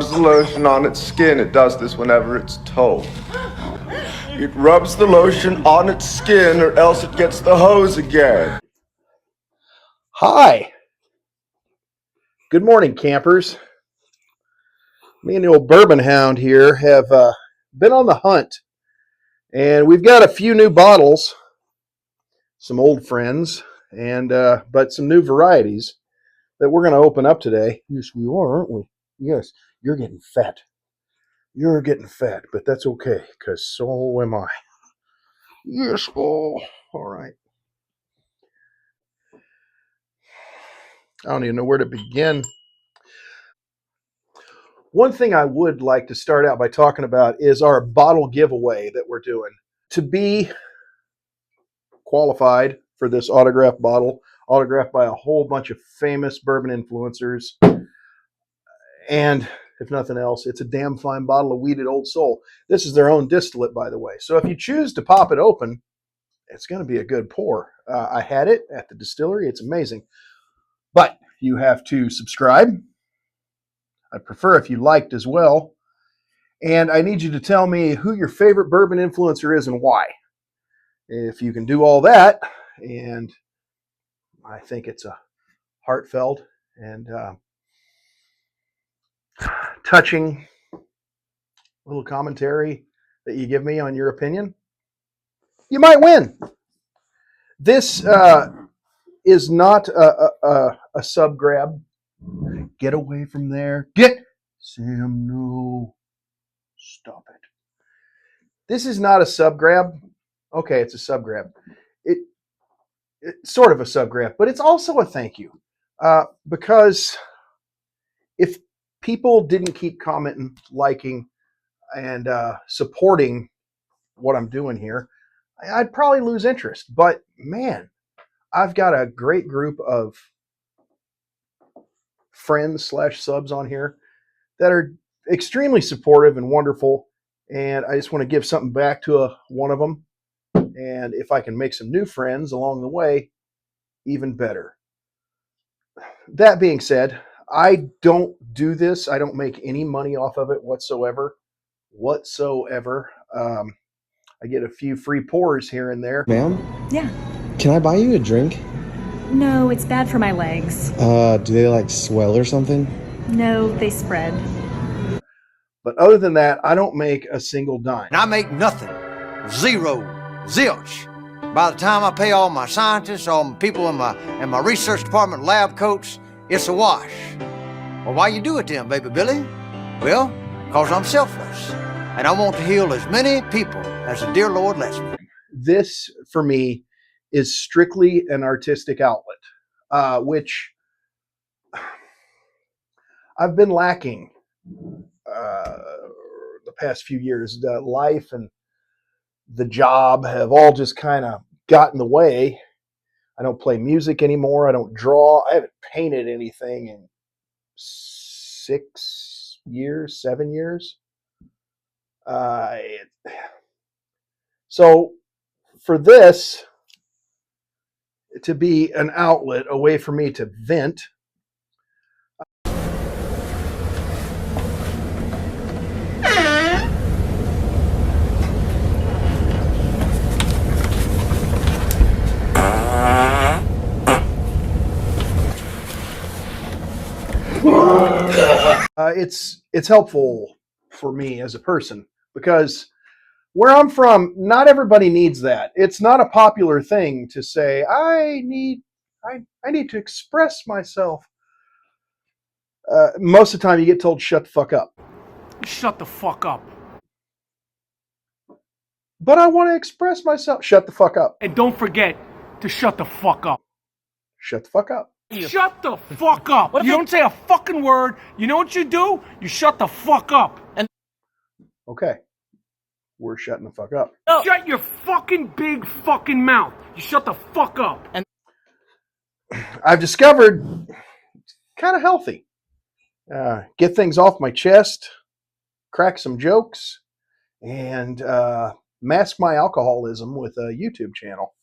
rubs the lotion on its skin. It does this whenever it's told. It rubs the lotion on its skin or else it gets the hose again. Hi. Good morning, campers. Me and the old Bourbon Hound here have been on the hunt, and we've got a few new bottles, some old friends, and but some new varieties that we're going to open up today. Yes, we are, aren't we? Yes, you're getting fat. You're getting fat, but that's okay, because so am I. Yes, oh, all right. I don't even know where to begin. One thing I would like to start out by talking about is our bottle giveaway that we're doing. To be qualified for this autographed bottle, autographed by a whole bunch of famous bourbon influencers, and if nothing else, it's a damn fine bottle of Weeded Old Soul. This is their own distillate, by the way. So if you choose to pop it open, it's going to be a good pour. I had it at the distillery. It's amazing. But you have to subscribe. I'd prefer if you liked as well. And I need you to tell me who your favorite bourbon influencer is and why. If you can do all that, and I think it's a heartfelt and touching little commentary that you give me on your opinion, you might win. This is not a sub grab. Get away from there. Get Sam. No, stop it. This is not a sub grab. Okay, it's a sub grab. It's sort of a sub grab, but it's also a thank you because if people didn't keep commenting, liking, and supporting what I'm doing here, I'd probably lose interest. But man, I've got a great group of friends slash subs on here that are extremely supportive and wonderful. And I just want to give something back to one of them. And if I can make some new friends along the way, even better. That being said, I don't do this. I don't make any money off of it whatsoever. I get a few free pours here and there. Ma'am? Yeah. Can I buy you a drink? No, it's bad for my legs. Do they like swell or something? No, they spread. But other than that, I don't make a single dime. And I make nothing. Zero. Zilch. By the time I pay all my scientists, all my people in my research department lab coats, it's a wash. Well, why you do it then, baby Billy? Well, because I'm selfless. And I want to heal as many people as the dear Lord lets me. This, for me, is strictly an artistic outlet, which I've been lacking the past few years. Life and the job have all just kind of got in the way. I don't play music anymore. I don't draw. I haven't painted anything in 6 years, 7 years. So for this to be an outlet, a way for me to vent, it's helpful for me as a person, because where I'm from, not everybody needs that. It's not a popular thing to say, I need to express myself. Most of the time you get told, shut the fuck up. Shut the fuck up. But I want to express myself. Shut the fuck up. And don't forget to shut the fuck up. Shut the fuck up. Shut the fuck up. You don't say a fucking word. You know what you do? You shut the fuck up. Okay. We're shutting the fuck up. Shut your fucking big fucking mouth. You shut the fuck up. And I've discovered kind of healthy. Get things off my chest, crack some jokes, and mask my alcoholism with a YouTube channel.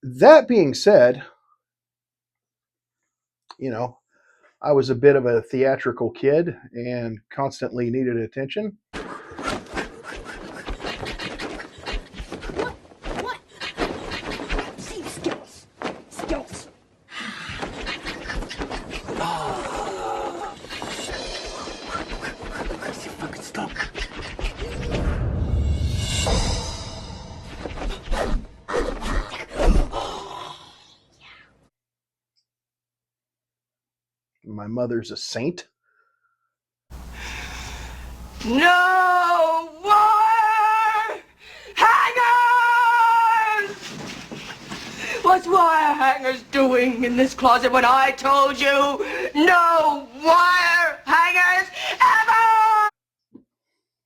That being said, I was a bit of a theatrical kid and constantly needed attention. What? See, skills. Skills. Fucking stop. My mother's a saint. No wire hangers! What's wire hangers doing in this closet when I told you no wire hangers ever?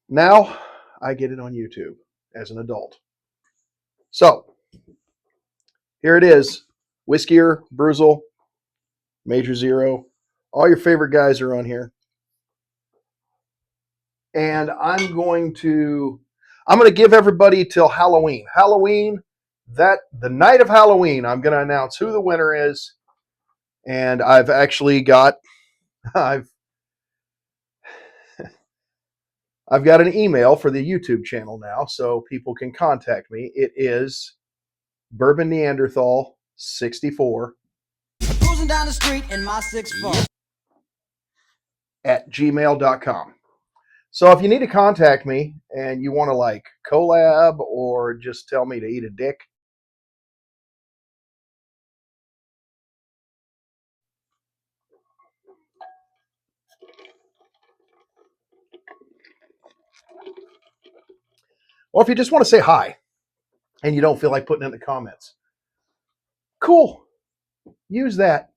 Now I get it on YouTube as an adult. So here it is. Whiskier, Bruzel, Major Zero. All your favorite guys are on here. And I'm going to give everybody till Halloween. The night of Halloween, I'm going to announce who the winner is. And I've actually got I've got an email for the YouTube channel now, so people can contact me. It is Bourbon Neanderthal 64 Cruising down the street in my 6'4" at gmail.com. So if you need to contact me and you want to like collab or just tell me to eat a dick, or if you just want to say hi and you don't feel like putting it in the comments, cool, use that.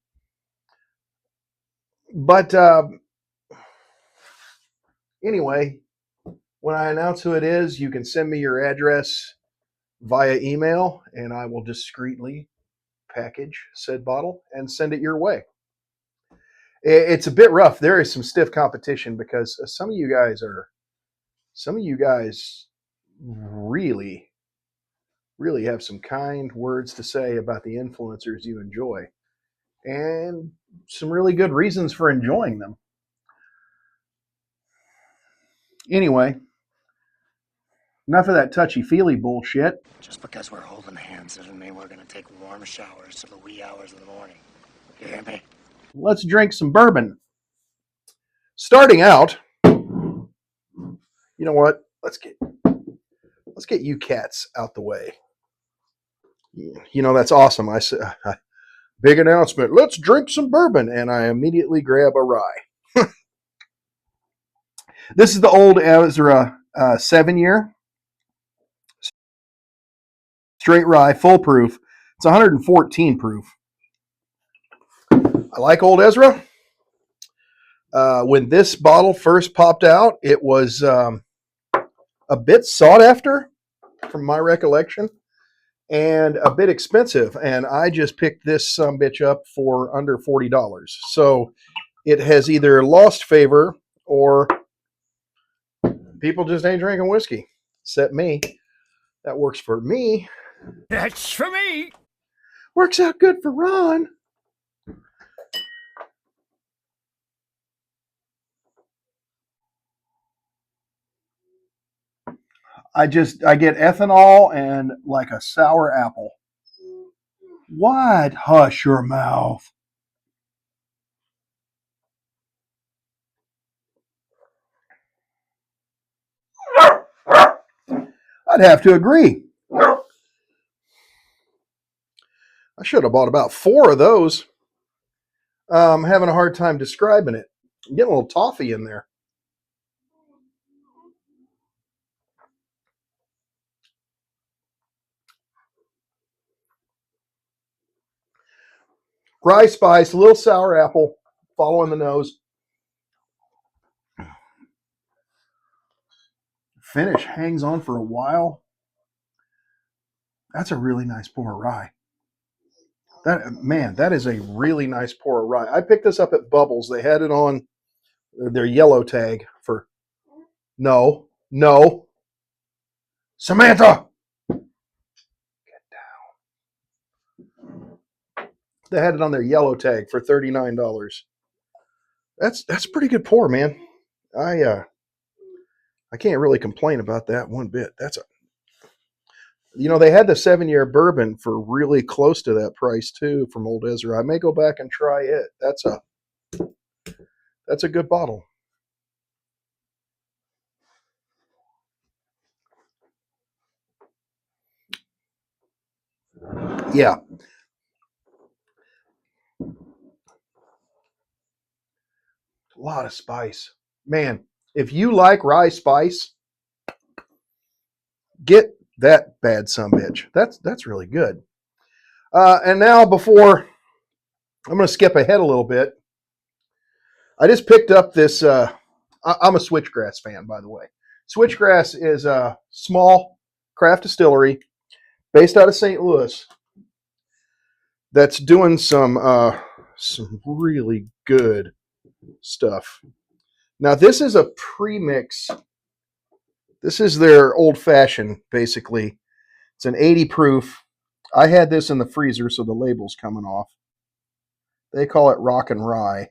But anyway, when I announce who it is, you can send me your address via email and I will discreetly package said bottle and send it your way. It's a bit rough. There is some stiff competition because some of you guys really have some kind words to say about the influencers you enjoy and some really good reasons for enjoying them. Anyway, enough of that touchy-feely bullshit. Just because we're holding hands doesn't mean we're gonna take warm showers till the wee hours of the morning. You hear me? Let's drink some bourbon. Starting out, you know what? Let's get you cats out the way. You know, that's awesome. I said, big announcement. Let's drink some bourbon. And I immediately grab a rye. This is the old Ezra 7-year. Straight rye, full proof. It's 114 proof. I like old Ezra. When this bottle first popped out, it was a bit sought after, from my recollection, and a bit expensive. And I just picked this bitch up for under $40. So it has either lost favor or people just ain't drinking whiskey. Except me. That works for me. That's for me. Works out good for Ron. I get ethanol and like a sour apple. What? Hush your mouth. I'd have to agree. I should have bought about 4 of those. I'm having a hard time describing it. I'm getting a little toffee in there. Rye spice, a little sour apple, following the nose. Finish hangs on for a while. That's a really nice pour of rye. That is a really nice pour of rye. I picked this up at Bubbles. They had it on their yellow tag for no. Samantha! Get down. They had it on their yellow tag for $39. That's pretty good pour, man. I can't really complain about that one bit. They had the 7-year bourbon for really close to that price too from Old Ezra. I may go back and try it. That's a good bottle. Yeah. A lot of spice. Man, if you like rye spice, get that bad sumbitch. That's really good. And now before I'm going to skip ahead a little bit. I just picked up this. I'm a Switchgrass fan, by the way. Switchgrass is a small craft distillery based out of St. Louis that's doing some really good stuff. Now, this is a premix. This is their old fashioned, basically. It's an 80 proof. I had this in the freezer, so the label's coming off. They call it Rock and Rye.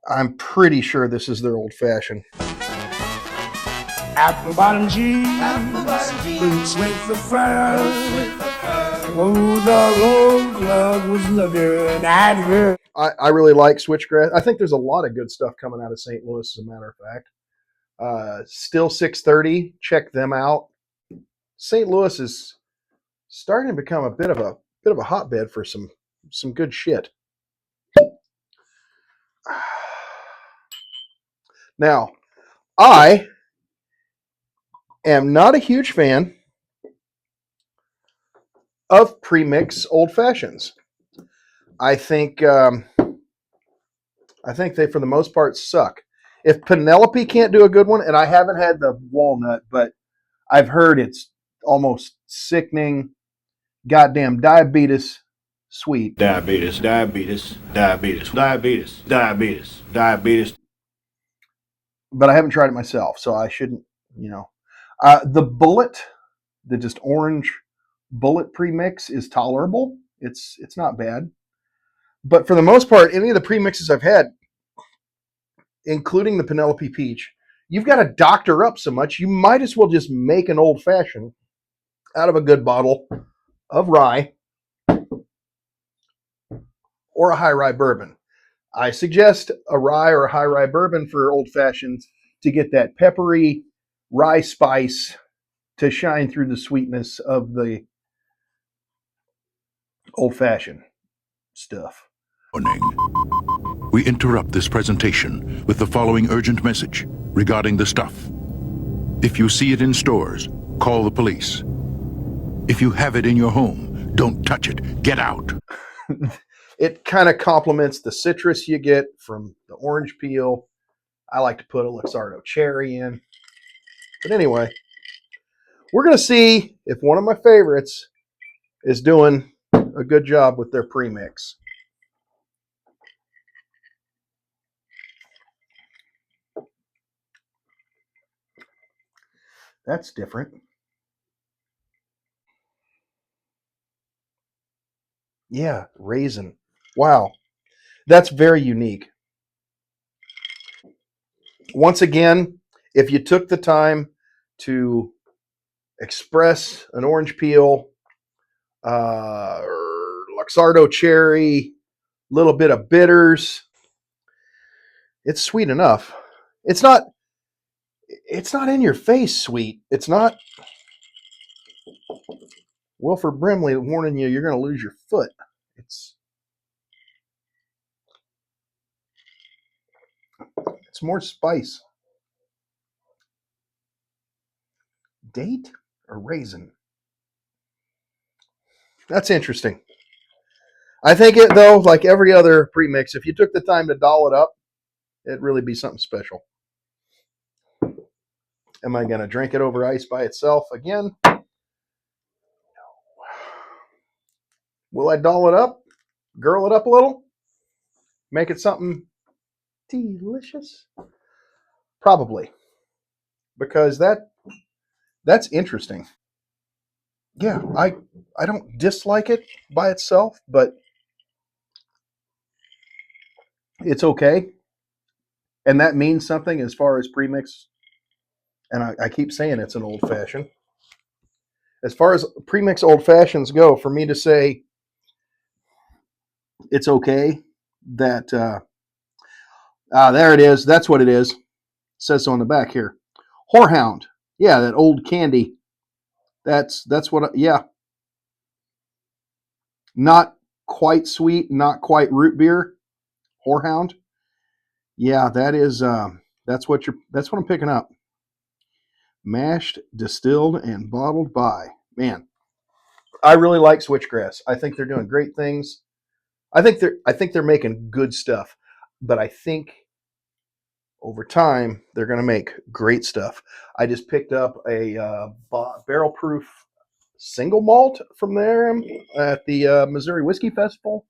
I'm pretty sure this is their old fashioned. Apple bottom jeans, boots with the fur. Oh, the old glove was looking at her. I really like Switchgrass. I think there's a lot of good stuff coming out of St. Louis, as a matter of fact. Still 630. Check them out. St. Louis is starting to become a bit of a hotbed for some good shit. Now, I am not a huge fan of premix old fashions. I think they, for the most part, suck. If Penelope can't do a good one, and I haven't had the walnut, but I've heard it's almost sickening, goddamn diabetes sweet. Diabetes. But I haven't tried it myself, so I shouldn't, The bullet, the just orange bullet premix is tolerable. It's not bad. But for the most part, any of the premixes I've had, including the Penelope Peach, you've got to doctor up so much, you might as well just make an old fashioned out of a good bottle of rye or a high rye bourbon. I suggest a rye or a high rye bourbon for old fashions to get that peppery rye spice to shine through the sweetness of the old fashioned stuff. Warning. We interrupt this presentation with the following urgent message regarding the stuff. If you see it in stores, call the police. If you have it in your home, don't touch it. Get out. It kind of complements the citrus you get from the orange peel. I like to put a Luxardo cherry in. But anyway, we're going to see if one of my favorites is doing a good job with their premix. That's different. Yeah, raisin. Wow. That's very unique. Once again, if you took the time to express an orange peel, Luxardo cherry, little bit of bitters, it's sweet enough. It's not in your face sweet. It's not Wilford Brimley warning you you're going to lose your foot. It's more spice. Date or raisin? That's interesting. I think it, though, like every other premix, if you took the time to doll it up, it'd really be something special. Am I going to drink it over ice by itself again? No. Will I doll it up? Girl it up a little? Make it something delicious? Probably. Because that's interesting. Yeah, I don't dislike it by itself, but it's okay. And that means something as far as premix. And I keep saying it's an old fashioned. As far as premix old fashions go, for me to say it's okay that there it is. That's what it is. It says so on the back here. Whorehound. Yeah, that old candy. That's what. Yeah, not quite sweet, not quite root beer. Whorehound. Yeah, that is. That's what you're. That's what I'm picking up. Mashed, distilled, and bottled by. Man, I really like Switchgrass. I think they're doing great things. I think they're making good stuff, but I think over time they're going to make great stuff. I just picked up a barrel proof single malt from there at the Missouri Whiskey Festival.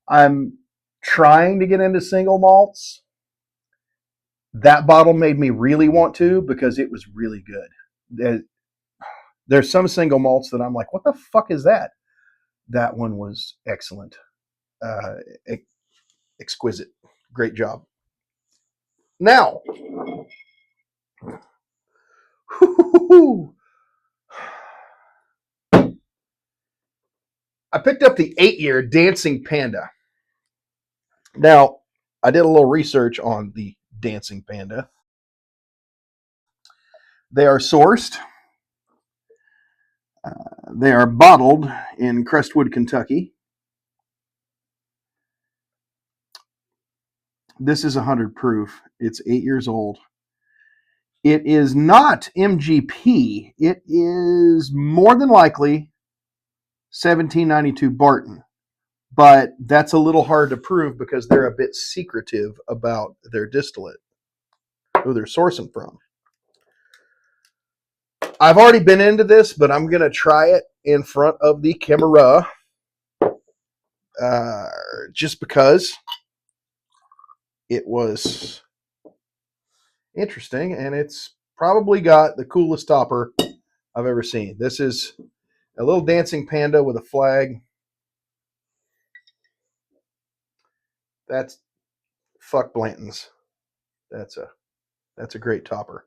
I'm trying to get into single malts. That bottle made me really want to because it was really good. There's some single malts that I'm like, what the fuck is that? That one was excellent. Uh, Exquisite. Great job. Now, I picked up the 8-year Dancing Panda. Now, I did a little research on the Dancing Panda. They are sourced. They are bottled in Crestwood, Kentucky. This is 100 proof. It's 8 years old. It is not MGP. It is more than likely 1792 Barton. But that's a little hard to prove because they're a bit secretive about their distillate, who they're sourcing from. I've already been into this, but I'm going to try it in front of the camera just because it was interesting, and it's probably got the coolest topper I've ever seen. This is a little dancing panda with a flag. That's fuck Blanton's. That's a great topper.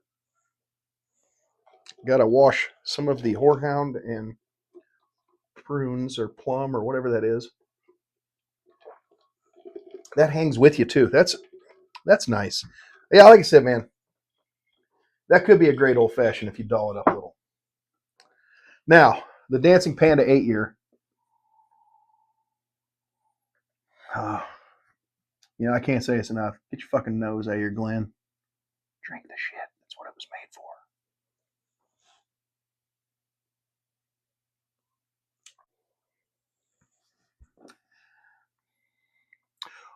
Got to wash some of the horehound and prunes or plum or whatever that is. That hangs with you too. That's nice. Yeah, like I said, man, that could be a great old fashioned if you doll it up a little. Now, the Dancing Panda 8-year. I can't say it's enough. Get your fucking nose out of here, Glenn. Drink the shit. That's what it was made for.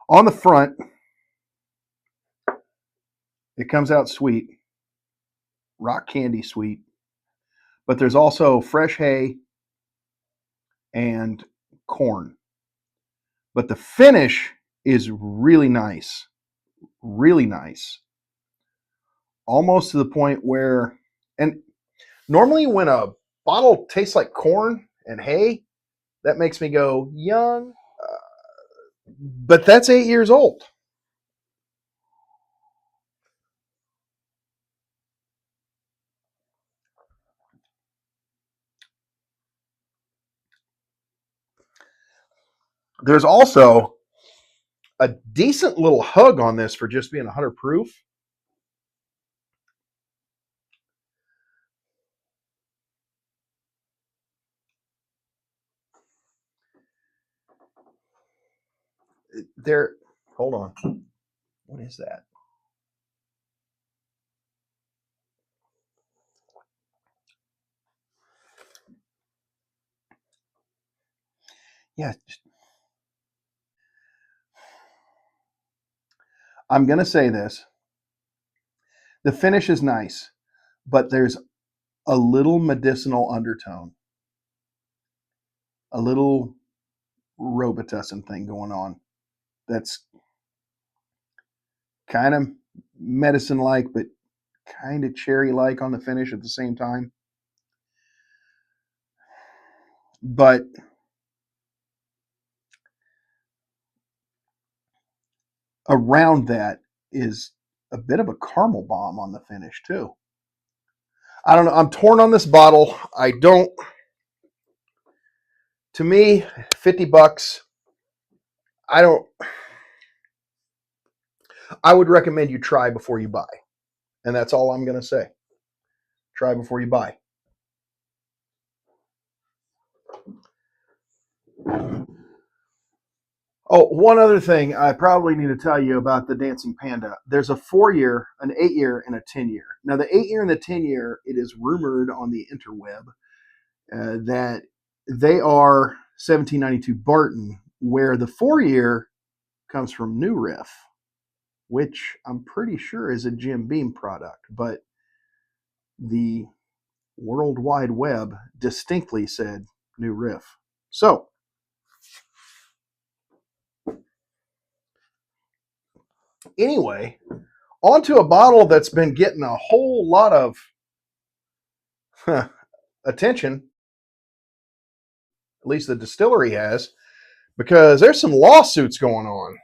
On the front, it comes out sweet, rock candy sweet, but there's also fresh hay and corn. But the finish is really nice, really nice. Almost to the point where, and normally when a bottle tastes like corn and hay, that makes me go young. But that's 8 years old. There's also a decent little hug on this for just being 100 proof. There, hold on. What is that? Yeah, I'm going to say this. The finish is nice, but there's a little medicinal undertone, a little Robitussin thing going on. That's kind of medicine like, but kind of cherry like on the finish at the same time. But around that, is a bit of a caramel bomb on the finish too. I don't know. I'm torn on this bottle. To me, $50. I would recommend you try before you buy. And that's all I'm going to say. Try before you buy. Oh, one other thing I probably need to tell you about the Dancing Panda. There's a 4-year, an 8-year, and a 10-year. Now, the 8-year and the 10-year, it is rumored on the interweb that they are 1792 Barton, where the 4-year comes from New Riff, which I'm pretty sure is a Jim Beam product, but the World Wide Web distinctly said New Riff. So, anyway, onto a bottle that's been getting a whole lot of attention, at least the distillery has, because there's some lawsuits going on.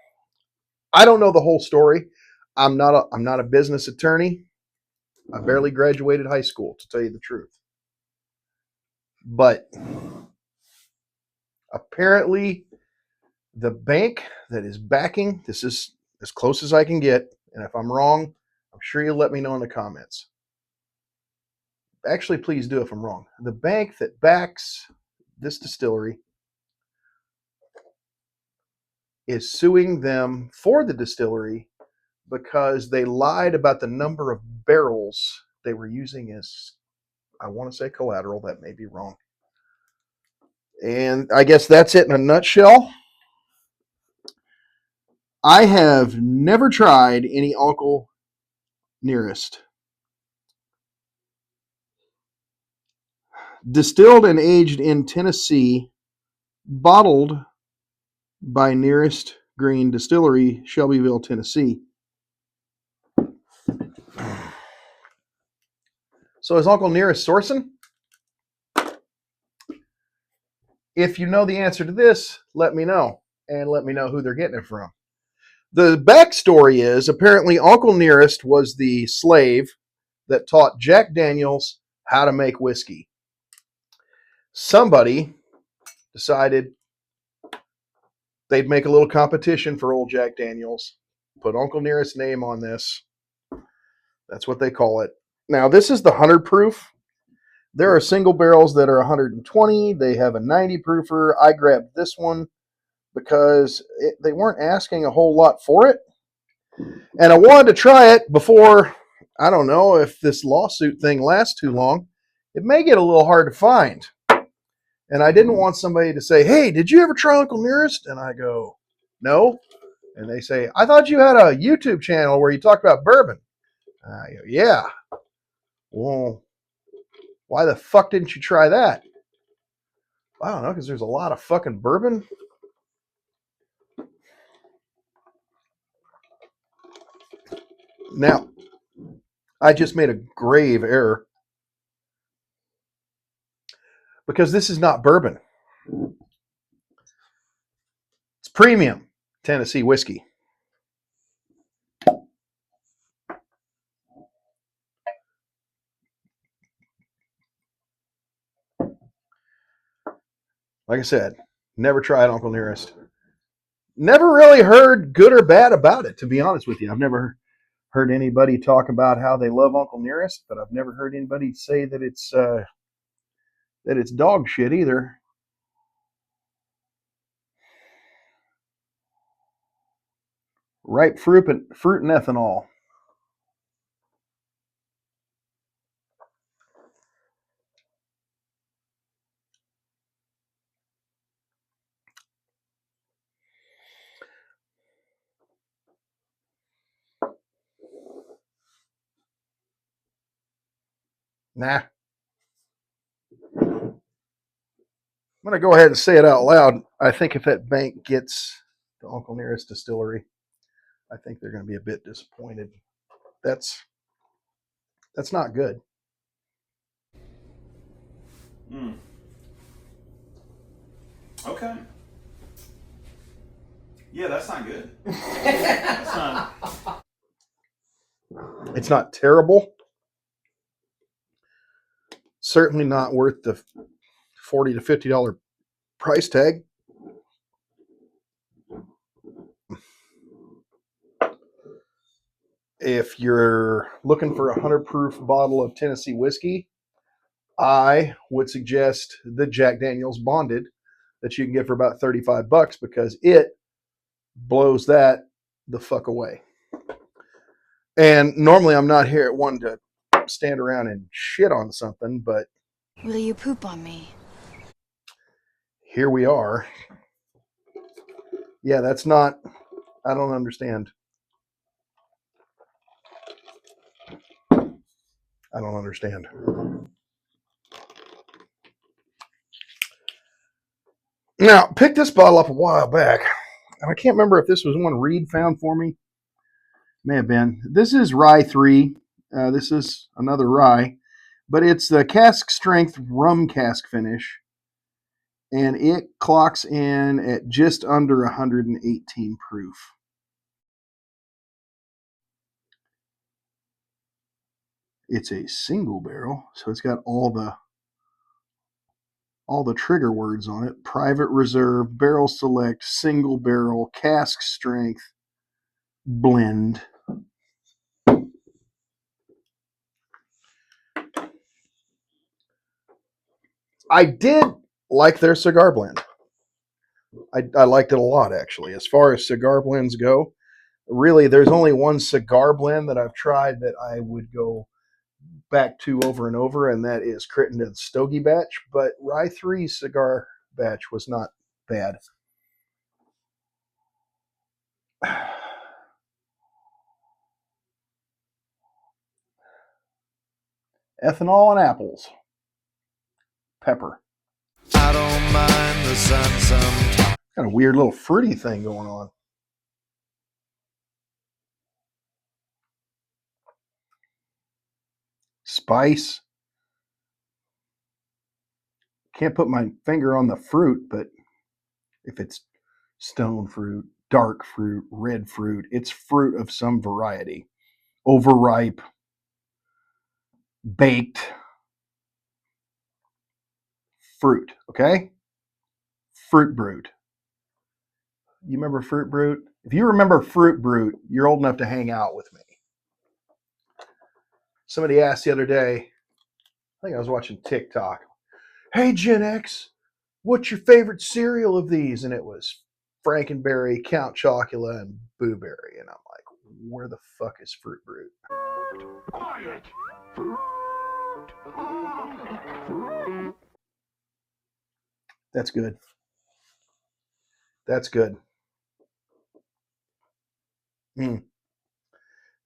I don't know the whole story. I'm not a business attorney. I barely graduated high school, to tell you the truth. But apparently the bank that is backing, this is as close as I can get, and if I'm wrong, I'm sure you'll let me know in the comments. Actually, please do if I'm wrong. The bank that backs this distillery is suing them for the distillery because they lied about the number of barrels they were using as, I want to say, collateral. That may be wrong. And I guess that's it in a nutshell. I have never tried any Uncle Nearest. Distilled and aged in Tennessee, bottled by Nearest Green Distillery, Shelbyville, Tennessee. So is Uncle Nearest sourcing? If you know the answer to this, let me know. And let me know who they're getting it from. The backstory is apparently Uncle Nearest was the slave that taught Jack Daniels how to make whiskey. Somebody decided they'd make a little competition for old Jack Daniels, put Uncle Nearest's name on this. That's what they call it. Now, this is the 100 proof. There are single barrels that are 120. They have a 90 proofer. I grabbed this one because they weren't asking a whole lot for it. And I wanted to try it before, I don't know, if this lawsuit thing lasts too long. It may get a little hard to find. And I didn't want somebody to say, hey, did you ever try Uncle Nearest? And I go, no. And they say, I thought you had a YouTube channel where you talk about bourbon. And I go, yeah. Well, why the fuck didn't you try that? I don't know, because there's a lot of fucking bourbon. Now, I just made a grave error. Because this is not bourbon. It's premium Tennessee whiskey. Like I said, never tried Uncle Nearest. Never really heard good or bad about it, to be honest with you. I've never heard anybody talk about how they love Uncle Nearest, but I've never heard anybody say that it's dog shit either. Ripe fruit and ethanol. Nah. I'm going to go ahead and say it out loud. I think if that bank gets the Uncle Nearest distillery, I think they're going to be a bit disappointed. That's not good. Okay. Yeah, that's not good. That's not. It's not terrible. Certainly not worth the $40 to $50 price tag. If you're looking for a 100 proof bottle of Tennessee whiskey, I would suggest the Jack Daniel's Bonded that you can get for about $35 because it blows that the fuck away. And normally I'm not here at one to stand around and shit on something, but Will you poop on me? here we are. Yeah, that's not, I don't understand. I don't understand. Now, picked this bottle up a while back, and I can't remember if this was one Reed found for me. May have been. This is Rye 3. This is another rye, but it's the cask strength rum cask finish, and it clocks in at just under 118 proof. It's a single barrel, so it's got all the trigger words on it: private reserve, barrel select, single barrel, cask strength, blend. I did like their cigar blend. I liked it a lot, actually. As far as cigar blends go, really, there's only one cigar blend that I've tried that I would go back to over and over, and that is Crittenden's Stogie batch. But Rye 3 cigar batch was not bad. Ethanol and apples. Pepper. I don't mind the sun sometimes. Got a weird little fruity thing going on. Spice. Can't put my finger on the fruit, but if it's stone fruit, dark fruit, red fruit, it's fruit of some variety. Overripe, baked fruit, okay? Fruit Brute. You remember Fruit Brute? If you remember Fruit Brute, you're old enough to hang out with me. Somebody asked the other day, I think I was watching TikTok, hey Gen X, what's your favorite cereal of these? And it was Frankenberry, Count Chocula, and Boo Berry. And I'm like, where the fuck is Fruit Brute? Quiet. That's good. That's good.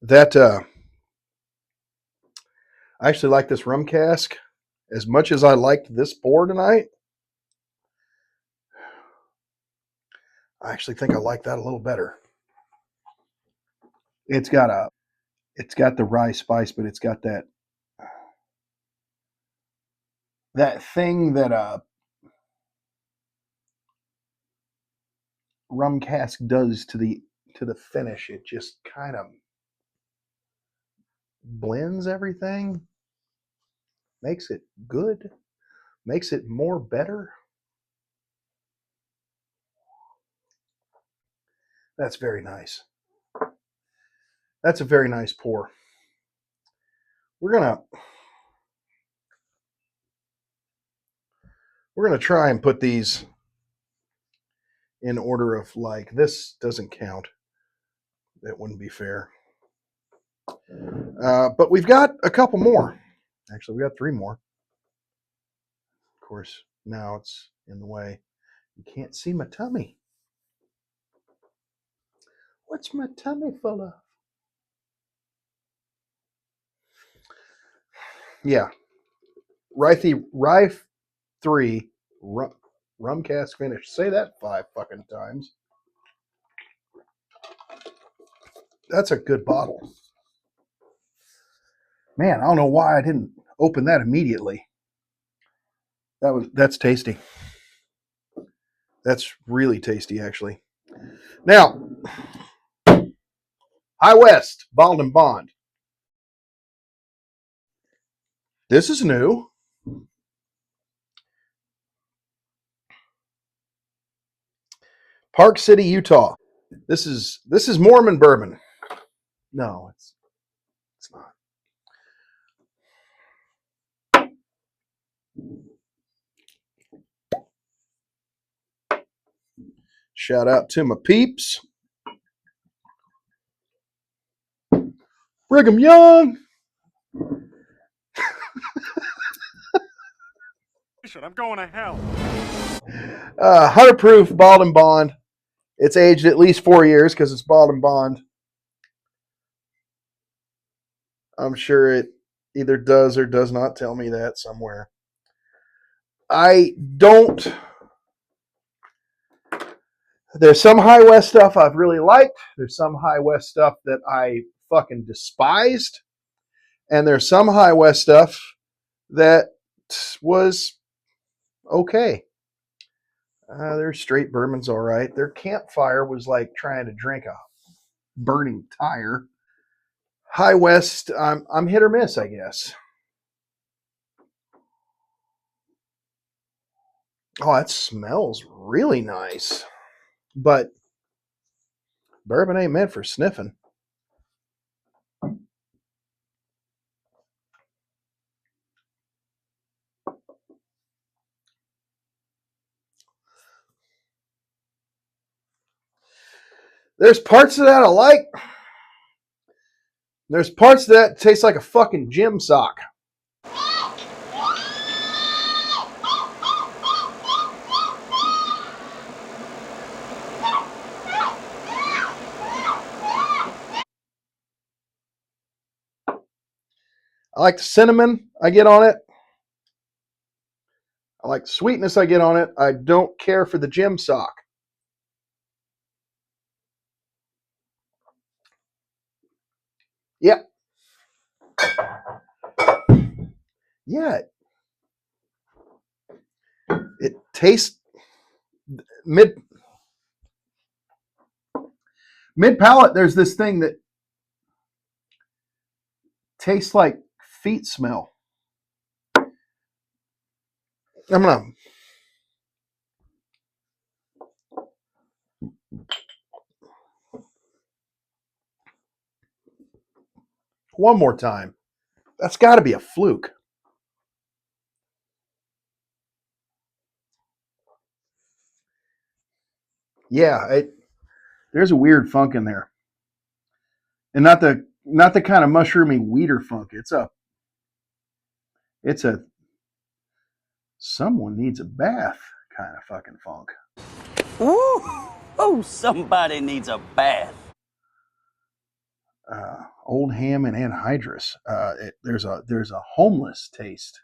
That I actually like this rum cask as much as I liked this pour tonight. I actually think I like that a little better. It's got the rye spice, but it's got that thing that rum cask does to the finish. It just kind of blends everything, makes it good, makes it more better. That's very nice. That's a very nice pour. We're gonna try and put these in order of, like, this doesn't count. That wouldn't be fair. But we've got a couple more. Actually, we got 3 more. Of course, now it's in the way. You can't see my tummy. What's my tummy full of? Yeah. Rye 3 rum cask finish. Say that 5 fucking times. That's a good bottle. Man, I don't know why I didn't open that immediately. That's tasty. That's really tasty, actually. Now, High West, Bald and Bond. This is new. Park City, Utah. This is Mormon bourbon. No, it's not. Shout out to my peeps. Brigham Young. I'm going to hell. 100 proof bottled and bond. It's aged at least 4 years because it's bottled and bond. I'm sure it either does or does not tell me that somewhere. There's some High West stuff I've really liked. There's some High West stuff that I fucking despised. And there's some High West stuff that was okay. Their straight bourbon's all right. Their campfire was like trying to drink a burning tire. High West, I'm hit or miss, I guess. Oh, that smells really nice. But bourbon ain't meant for sniffing. There's parts of that I like. There's parts of that taste like a fucking gym sock. I like the cinnamon I get on it. I like the sweetness I get on it. I don't care for the gym sock. Yeah. Yeah. It tastes mid palate. There's this thing that tastes like feet smell. I'm gonna one more time. That's got to be a fluke. Yeah, there's a weird funk in there, and not the kind of mushroomy weeder funk. It's a someone needs a bath kind of fucking funk. Ooh, oh, somebody needs a bath. Old ham and anhydrous. There's a homeless taste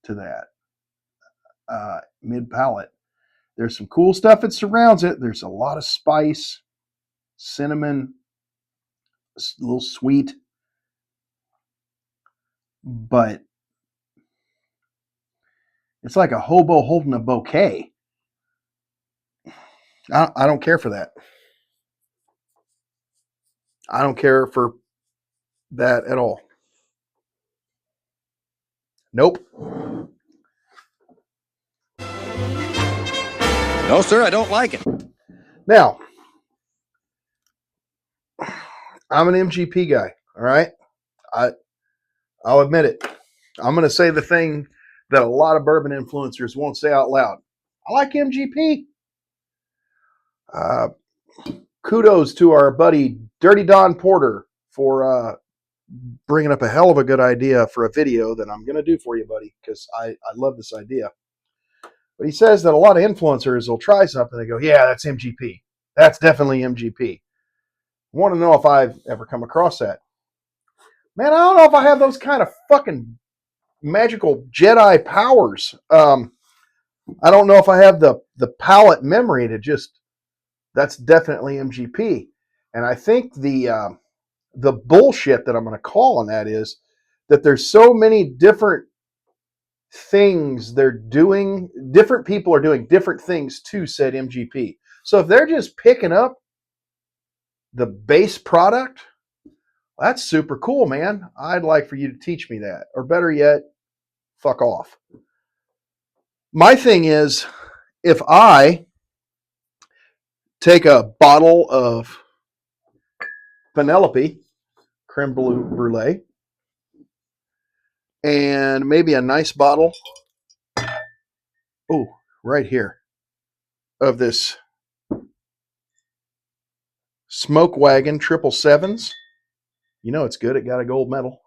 to that. Mid palate. There's some cool stuff that surrounds it. There's a lot of spice, cinnamon, a little sweet, but it's like a hobo holding a bouquet. I don't care for that. I don't care for that at all. Nope. No, sir, I don't like it. Now, I'm an MGP guy, all right? I'll admit it. I'm going to say the thing that a lot of bourbon influencers won't say out loud. I like MGP. Kudos to our buddy Dirty Don Porter for bringing up a hell of a good idea for a video that I'm going to do for you, buddy, because I love this idea. But he says that a lot of influencers will try something and go, yeah, that's MGP. That's definitely MGP. I want to know if I've ever come across that. Man, I don't know if I have those kind of fucking magical Jedi powers. I don't know if I have the palate memory to just, that's definitely MGP. And I think the bullshit that I'm going to call on that is that there's so many different things they're doing. Different people are doing different things to said MGP. So if they're just picking up the base product, That's super cool, man. I'd like for you to teach me that. Or better yet, fuck off. My thing is, if I take a bottle of Penelope creme brulee and maybe a nice bottle, oh, right here, of this Smoke Wagon 777s. You know it's good. It got a gold medal.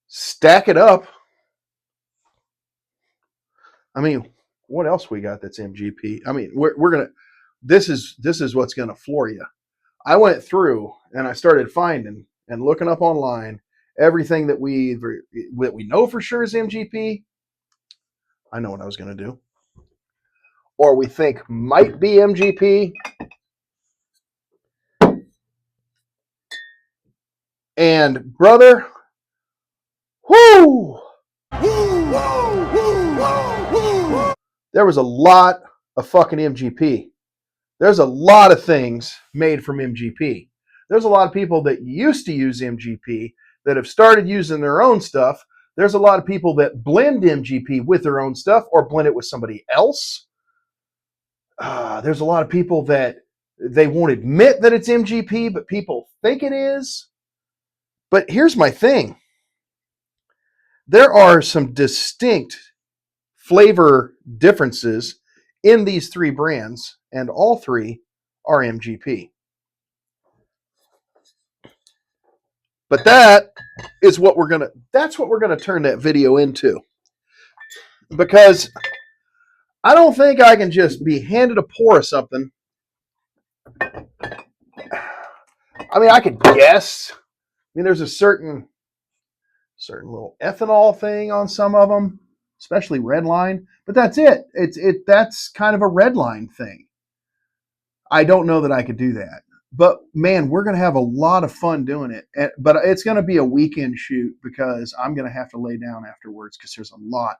Stack it up. I mean, what else we got that's MGP? I mean, we're gonna. This is what's gonna floor you. I went through and I started finding and looking up online everything that we know for sure is MGP. I know what I was gonna do, or we think might be MGP. And brother, whoo! There was a lot of fucking MGP. There's a lot of things made from MGP. There's a lot of people that used to use MGP that have started using their own stuff. There's a lot of people that blend MGP with their own stuff or blend it with somebody else. There's a lot of people that they won't admit that it's MGP, but people think it is. But here's my thing. There are some distinct flavor differences in these three brands, and all three are MGP. But that's what we're gonna turn that video into. Because I don't think I can just be handed a pour of something. I mean, I could guess. I mean, there's a certain little ethanol thing on some of them, especially red line. But that's it. That's kind of a red line thing. I don't know that I could do that. But man, we're going to have a lot of fun doing it. But it's going to be a weekend shoot because I'm going to have to lay down afterwards because there's a lot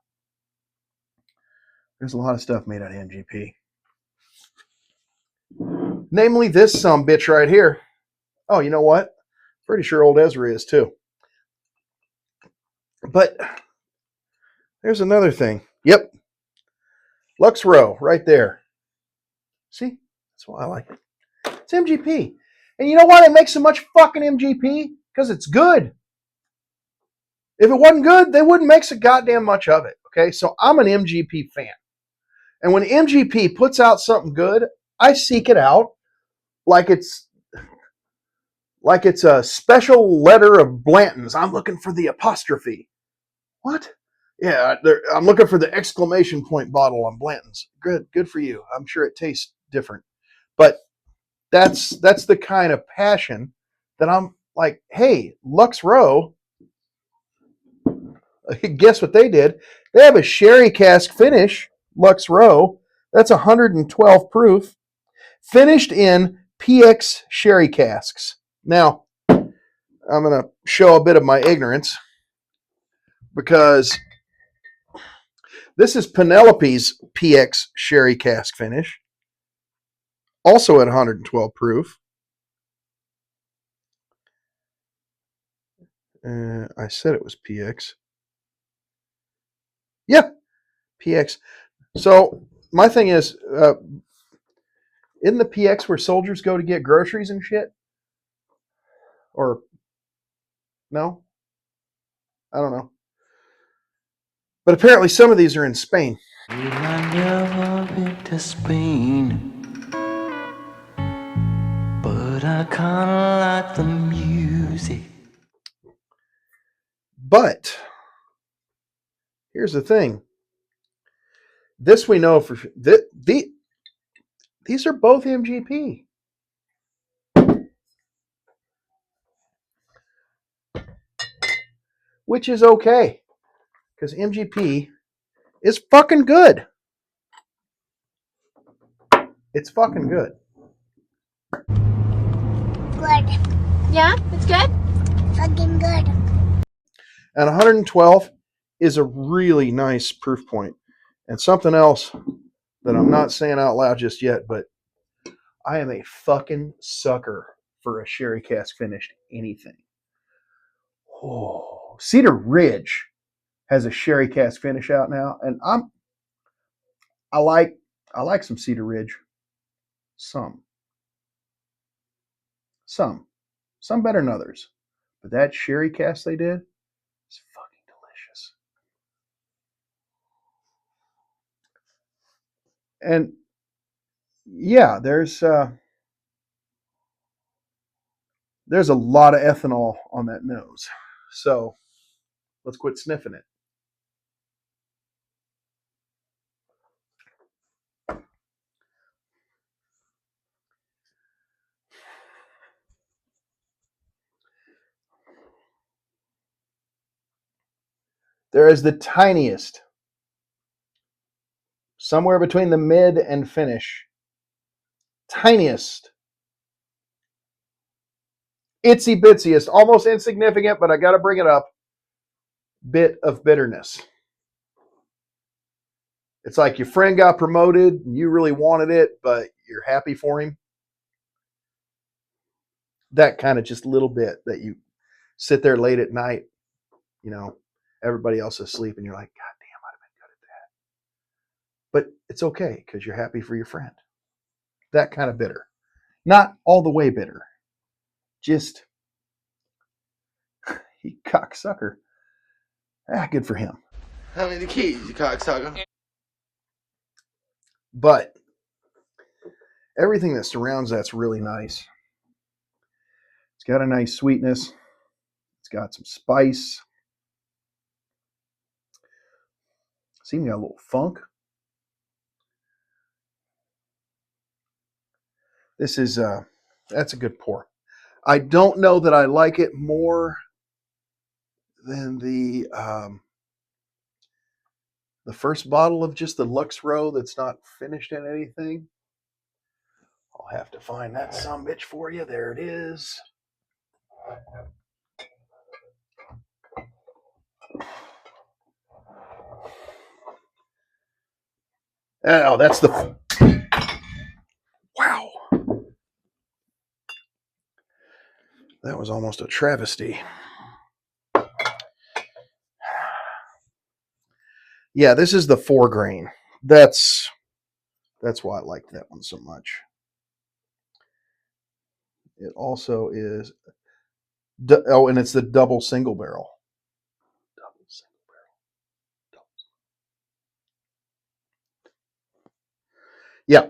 of stuff made out of MGP. Namely this sumbitch right here. Oh, you know what? Pretty sure old Ezra is too. But there's another thing. Yep. Lux Row right there. See? That's why I like it. It's MGP. And you know why they make so much fucking MGP? Because it's good. If it wasn't good, they wouldn't make so goddamn much of it. Okay? So I'm an MGP fan. And when MGP puts out something good, I seek it out like it's a special letter of Blanton's. I'm looking for the apostrophe. What? Yeah, I'm looking for the exclamation point bottle on Blanton's. Good for you. I'm sure it tastes different. But that's the kind of passion that I'm like, hey, Lux Row, guess what they did? They have a sherry cask finish, Lux Row. That's 112 proof, finished in PX sherry casks. Now, I'm going to show a bit of my ignorance because this is Penelope's PX sherry cask finish, also at 112 proof. I said it was PX. Yeah, PX. So my thing is, isn't the PX where soldiers go to get groceries and shit? Or no? I don't know. But apparently some of these are in Spain. I never been to Spain, but I kinda like the music. But here's the thing. This we know for these are both MGP. Which is okay. Because MGP is fucking good. It's fucking good. Good. Yeah, it's good? Fucking good. And 112 is a really nice proof point. And something else that I'm not saying out loud just yet, but I am a fucking sucker for a sherry cask finished anything. Oh, Cedar Ridge has a sherry cask finish out now, and I like some Cedar Ridge. Some better than others, but that sherry cask they did is fucking delicious. And yeah, there's a lot of ethanol on that nose, so let's quit sniffing it. There is the tiniest, somewhere between the mid and finish, tiniest, itsy bitsiest, almost insignificant, but I got to bring it up, bit of bitterness. It's like your friend got promoted and you really wanted it, but you're happy for him. That kind of just little bit that you sit there late at night, everybody else is asleep and you're like, God damn, I'd have been good at that. But it's okay because you're happy for your friend. That kind of bitter. Not all the way bitter. Just, he cocksucker. Good for him. How many kids, you cocksucker? But everything that surrounds that's really nice. It's got a nice sweetness. It's got some spice. It's even got a little funk. This is that's a good pour. I don't know that I like it more than the first bottle of just the Lux Row that's not finished in anything. I'll have to find that sumbitch for you. There it is. Oh, that's the... Wow. That was almost a travesty. Yeah, this is the 4-grain. That's why I like that one so much. It also is... and it's the double single barrel. Yeah.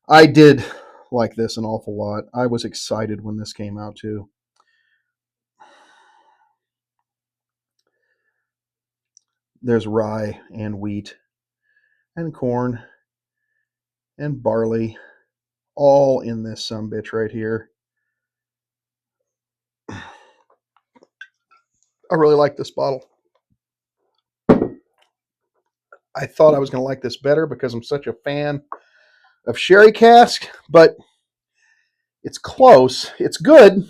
I did like this an awful lot. I was excited when this came out too. There's rye and wheat and corn and barley all in this sumbitch right here. I really like this bottle. I thought I was going to like this better because I'm such a fan of sherry cask, but it's close. It's good.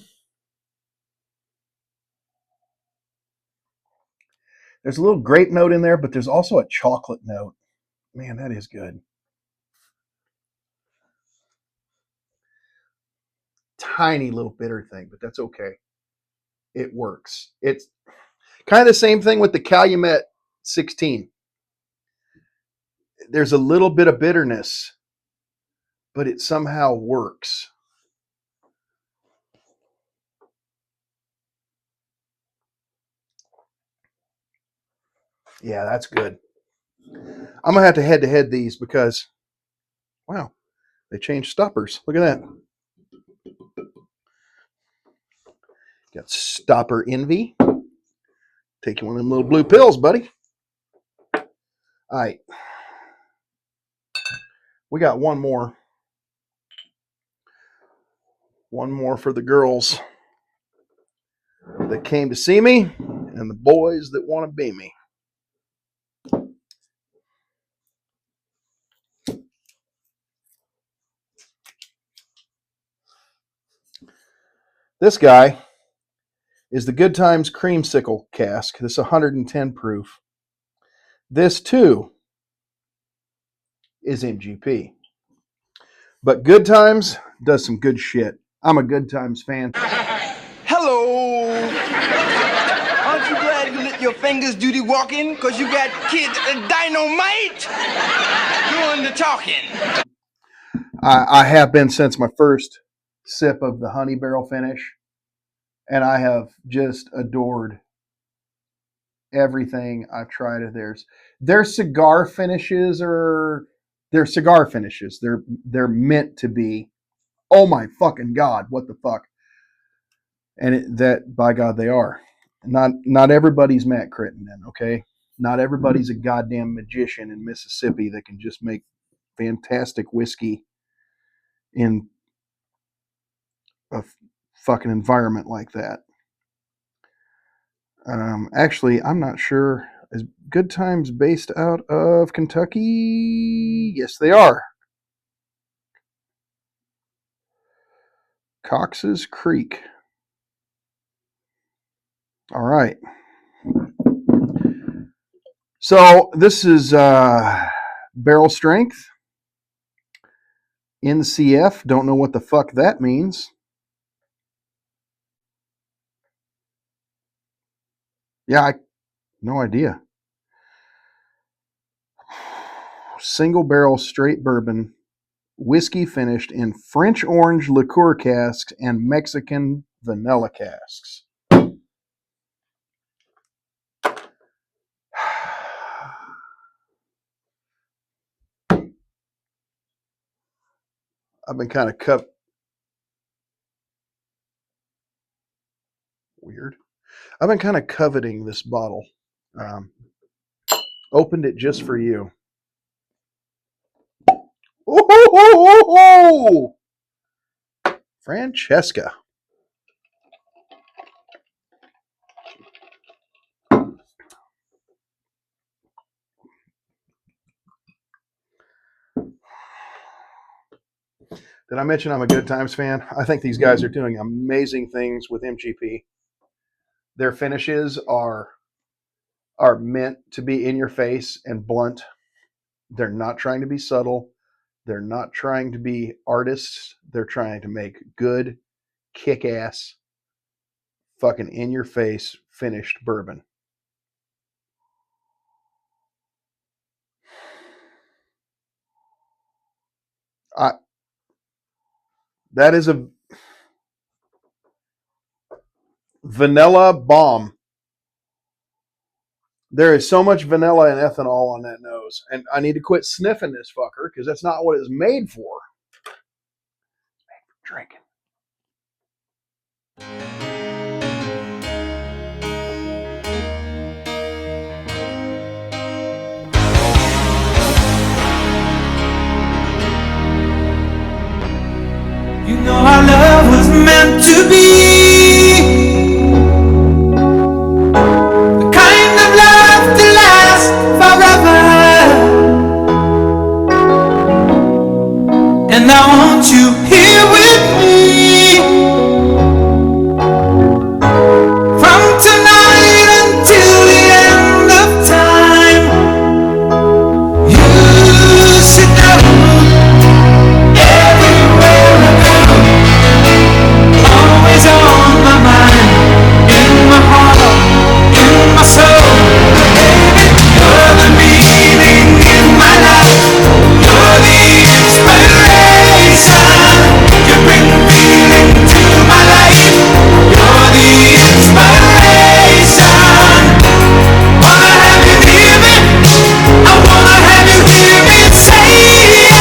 There's a little grape note in there, but there's also a chocolate note. Man, that is good. Tiny little bitter thing, but that's okay. It works. It's kind of the same thing with the Calumet 16. There's a little bit of bitterness, but it somehow works. Yeah, that's good. I'm going to have to head these because, wow, they changed stoppers. Look at that. Got stopper envy. Take you one of them little blue pills, buddy. All right. We got one more. One more for the girls that came to see me and the boys that want to be me. This guy is the Good Times Creamsicle cask. This is 110 proof. This too is MGP. But Good Times does some good shit. I'm a Good Times fan. Hello. Aren't you glad you let your fingers do the walking? Because you got kids dynamite doing the talking. I have been since my first sip of the honey barrel finish, and I have just adored everything I've tried of theirs. Their cigar finishes are they're cigar finishes. They're meant to be. Oh my fucking god, what the fuck? And that by God they are. Not everybody's Matt Crittenden, okay? Not everybody's a goddamn magician in Mississippi that can just make fantastic whiskey in a fucking environment like that. Actually, I'm not sure. Is Good Times based out of Kentucky? Yes, they are. Cox's Creek. All right. So this is barrel strength. NCF. Don't know what the fuck that means. Yeah, no idea. Single barrel straight bourbon, whiskey finished in French orange liqueur casks and Mexican vanilla casks. I've been kind of weird. I've been kind of coveting this bottle. Opened it just for you. Oh, Francesca. Did I mention I'm a Good Times fan? I think these guys are doing amazing things with MGP. Their finishes are meant to be in your face and blunt. They're not trying to be subtle. They're not trying to be artists. They're trying to make good, kick-ass, fucking in-your-face finished bourbon. That is a vanilla bomb. There is so much vanilla and ethanol on that nose. And I need to quit sniffing this fucker because that's not what it's made for. It's made for drinking. You know our love was meant to be the kind of love to last forever. And I want you here with me from tonight until the end of time. You should know everywhere I go, always on my mind, in my heart, in my soul. You're the meaning in my life. You're the inspiration. You bring feeling to my life. You're the inspiration. Wanna have you near me. I wanna have you hear me say it.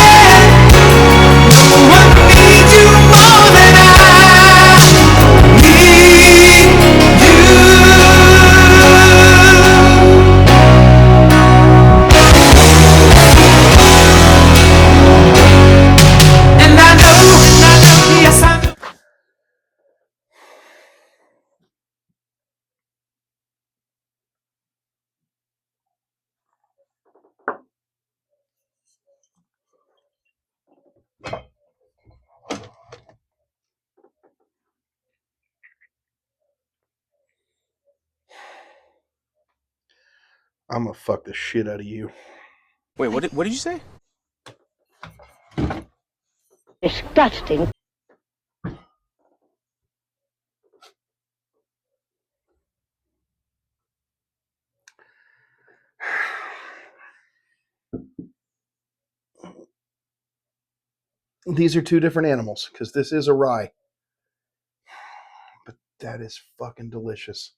No one needs you more than I need you. And I know, yes I know. I'm gonna fuck the shit out of you. Wait, what did you say? Disgusting. These are two different animals because this is a rye. But that is fucking delicious.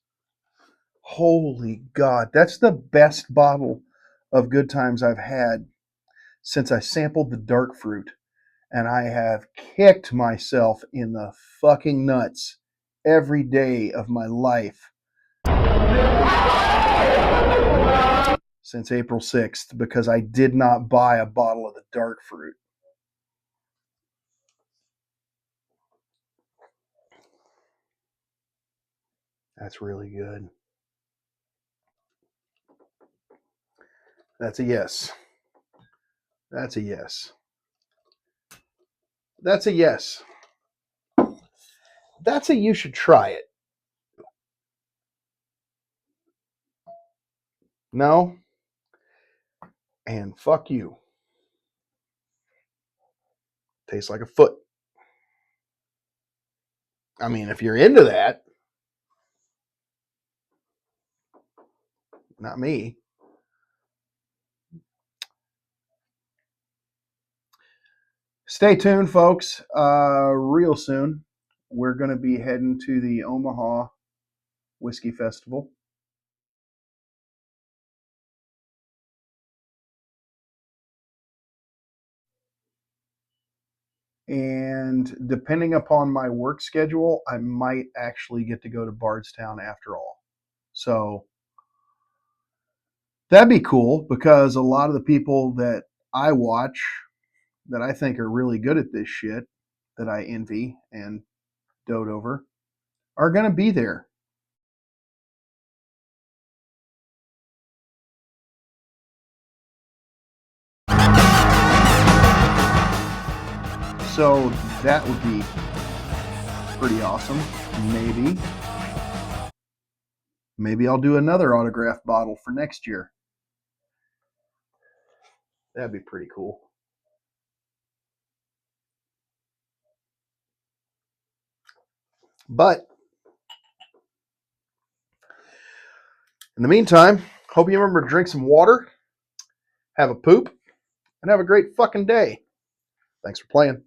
Holy God. That's the best bottle of Good Times I've had since I sampled the dark fruit. And I have kicked myself in the fucking nuts every day of my life since April 6th because I did not buy a bottle of the dark fruit. That's really good. That's a yes. That's a yes. That's a yes. That's a you should try it. No? And fuck you. Tastes like a foot. I mean, if you're into that, not me. Stay tuned, folks. Real soon, we're going to be heading to the Omaha Whiskey Festival. And depending upon my work schedule, I might actually get to go to Bardstown after all. So that'd be cool because a lot of the people that I watch that I think are really good at this shit that I envy and dote over are going to be there. So that would be pretty awesome. Maybe I'll do another autograph bottle for next year. That'd be pretty cool. But in the meantime, hope you remember to drink some water, have a poop, and have a great fucking day. Thanks for playing.